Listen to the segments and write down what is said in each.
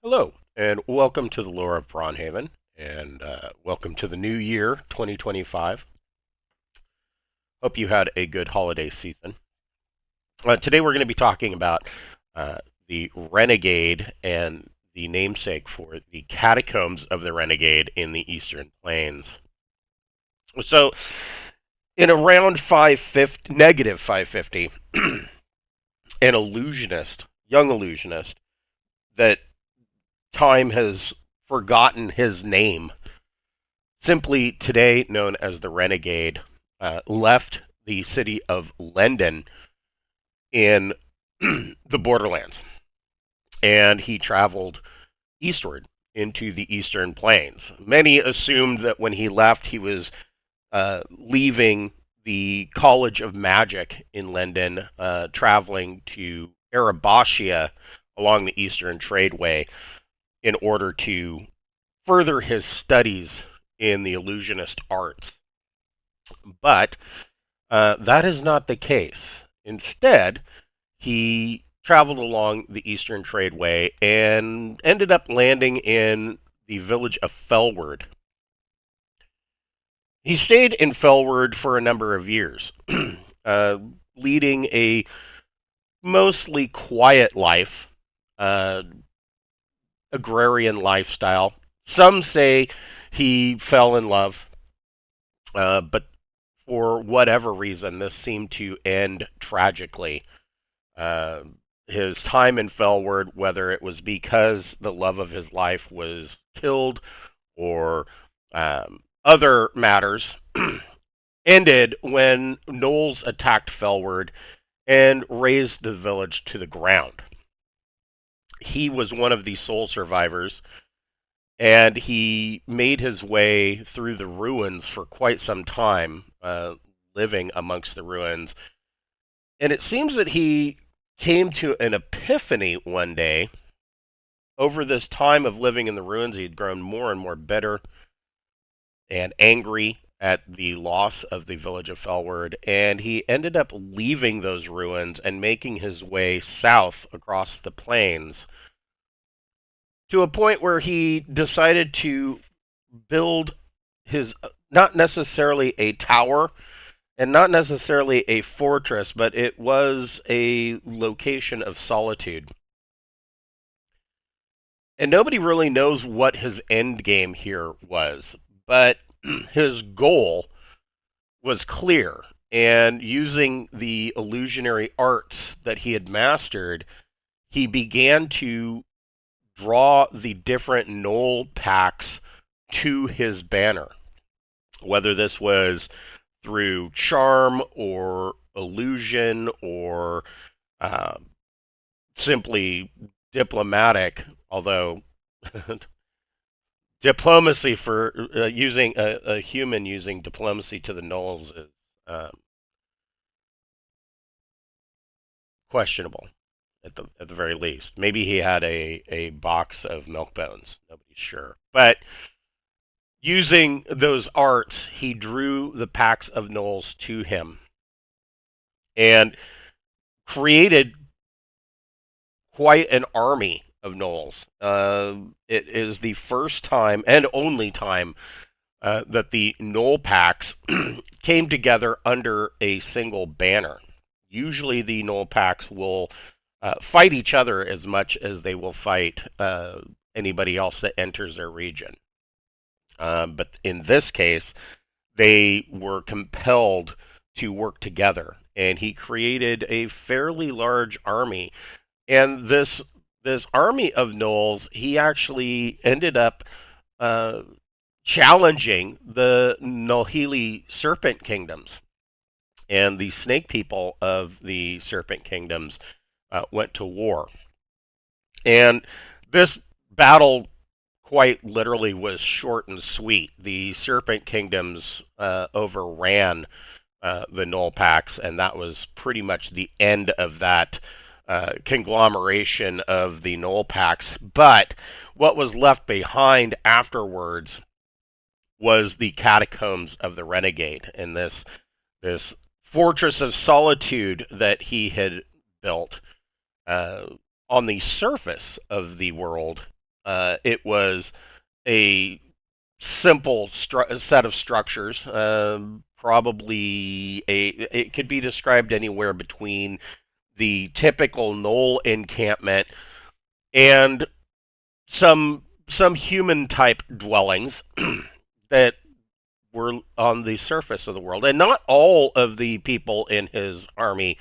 Hello, and welcome to the lore of Braunhaven, and welcome to the new year, 2025. Hope you had a good holiday season. Today we're going to be talking about uh, the Renegade and the namesake for the Catacombs of the Renegade in the Eastern Plains. So, in around 550, negative 550, an illusionist, young illusionist, that time has forgotten his name, simply today known as the Renegade, left the city of London in the borderlands, and he traveled eastward into the Eastern Plains. Many assumed that when he left, he was leaving the College of Magic in London, traveling to Erebachia along the Eastern Tradeway in order to further his studies in the illusionist arts. But that is not the case. Instead, he traveled along the Eastern Tradeway and ended up landing in the village of Felward. He stayed in Felward for a number of years, uh, leading a mostly quiet life, uh, agrarian lifestyle. Some say he fell in love, but for whatever reason, this seemed to end tragically. Uh, his time in Felward, whether it was because the love of his life was killed or other matters, ended when Knowles attacked Felward and razed the village to the ground. He was one of the sole survivors, and he made his way through the ruins for quite some time, living amongst the ruins. And it seems that he came to an epiphany one day. Over this time of living in the ruins, he had grown more and more bitter and angry at the loss of the village of Felward, and he ended up leaving those ruins and making his way south across the plains to a point where he decided to build his, not necessarily a tower and not necessarily a fortress, but it was a location of solitude. And nobody really knows what his end game here was, but his goal was clear. And using the illusionary arts that he had mastered, he began to draw the different Knoll packs to his banner. Whether this was through charm or illusion or uh, simply diplomatic, although diplomacy for using a human using diplomacy to the Knolls is questionable at the very least. Maybe he had a box of milk bones. Nobody's sure. But using those arts, he drew the packs of Knolls to him and created quite an army of Knolls. It is the first time and only time that the Knoll packs came together under a single banner. Usually, the Knoll packs will fight each other as much as they will fight anybody else that enters their region. But in this case, they were compelled to work together, and he created a fairly large army. And this army of Knolls, he actually ended up uh, challenging the Nohili Serpent Kingdoms. And the snake people of the Serpent Kingdoms went to war. And this battle quite literally was short and sweet. The Serpent Kingdoms overran the Knoll packs, and that was pretty much the end of that conglomeration of the Knoll packs. But what was left behind afterwards was the Catacombs of the Renegade, and this fortress of solitude that he had built uh, on the surface of the world. It was a simple set of structures. Probably it could be described anywhere between the typical knoll encampment and some human type dwellings that were on the surface of the world. And not all of the people in his army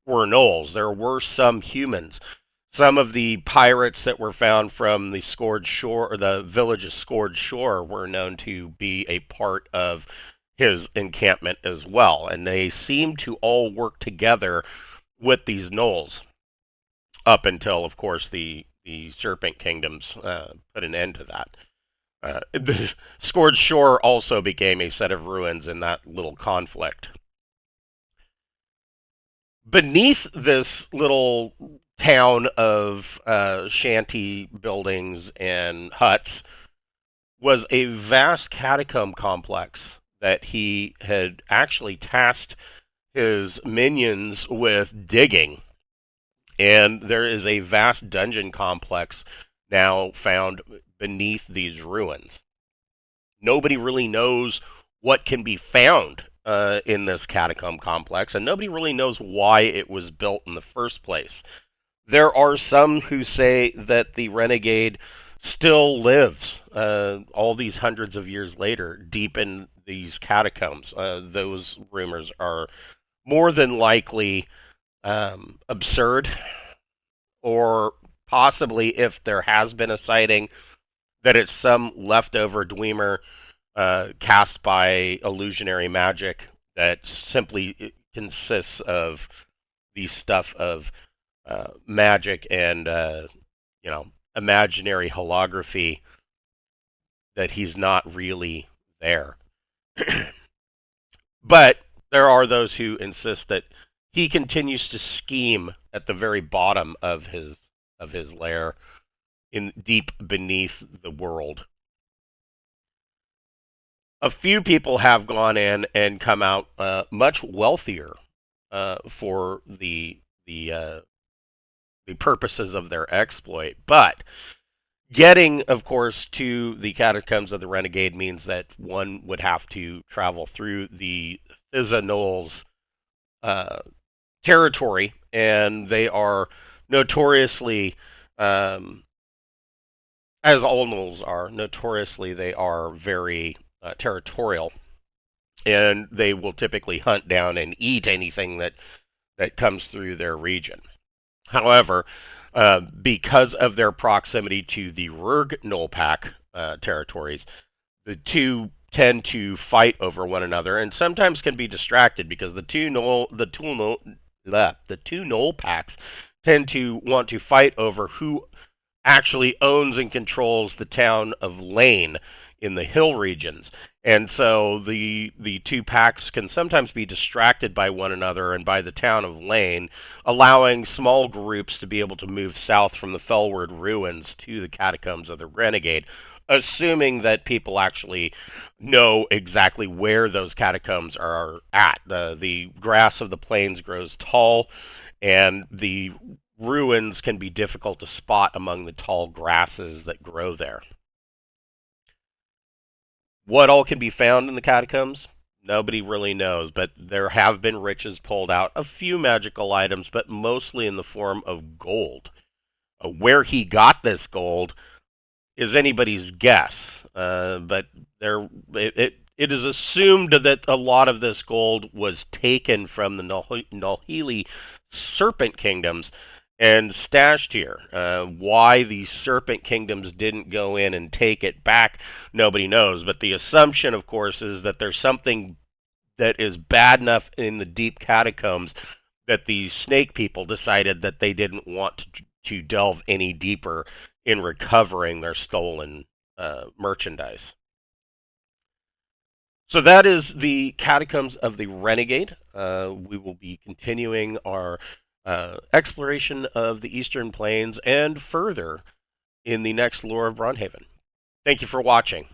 were gnolls. There were some humans. Some of the pirates that were found from the Scourge Shore, or the village of Scourge Shore, were known to be a part of his encampment as well. And they seemed to all work together with these gnolls up until, of course, the Serpent Kingdoms put an end to that. The Scourge Shore also became a set of ruins in that little conflict. Beneath this little town of shanty buildings and huts was a vast catacomb complex that he had actually tasked his minions with digging. And there is a vast dungeon complex now found beneath these ruins. Nobody really knows what can be found in this catacomb complex, and nobody really knows why it was built in the first place. There are some who say that the Renegade still lives all these hundreds of years later, deep in these catacombs. Those rumors are more than likely absurd, or possibly, if there has been a sighting, that it's some leftover Dwemer cast by illusionary magic that simply consists of the stuff of magic and imaginary holography, that he's not really there. But there are those who insist that he continues to scheme at the very bottom of his lair, in deep beneath the world. A few people have gone in and come out much wealthier for the purposes of their exploit, but getting, of course, to the catacombs of the Renegade means that one would have to travel through the Thizza Knolls territory, and they are notoriously, as all gnolls are, notoriously they are very territorial, and they will typically hunt down and eat anything that comes through their region. However, because of their proximity to the Rurg Nullpack territories, the two tend to fight over one another, and sometimes can be distracted because the two Null packs tend to want to fight over who actually owns and controls the town of Lane in the hill regions. And so the two packs can sometimes be distracted by one another and by the town of Lane, allowing small groups to be able to move south from the Fellward ruins to the catacombs of the Renegade, assuming that people actually know exactly where those catacombs are at. The grass of the plains grows tall, and the ruins can be difficult to spot among the tall grasses that grow there. What all can be found in the catacombs? Nobody really knows, but there have been riches pulled out, a few magical items, but mostly in the form of gold. Where he got this gold is anybody's guess, but it is assumed that a lot of this gold was taken from the Nulhili Serpent Kingdoms and stashed here. Why the Serpent Kingdoms didn't go in and take it back, nobody knows. But the assumption, of course, is that there's something that is bad enough in the deep catacombs that the snake people decided that they didn't want to delve any deeper in recovering their stolen merchandise. So that is the Catacombs of the Renegade. We will be continuing our exploration of the Eastern Plains and further in the next Lore of Braunhaven. Thank you for watching.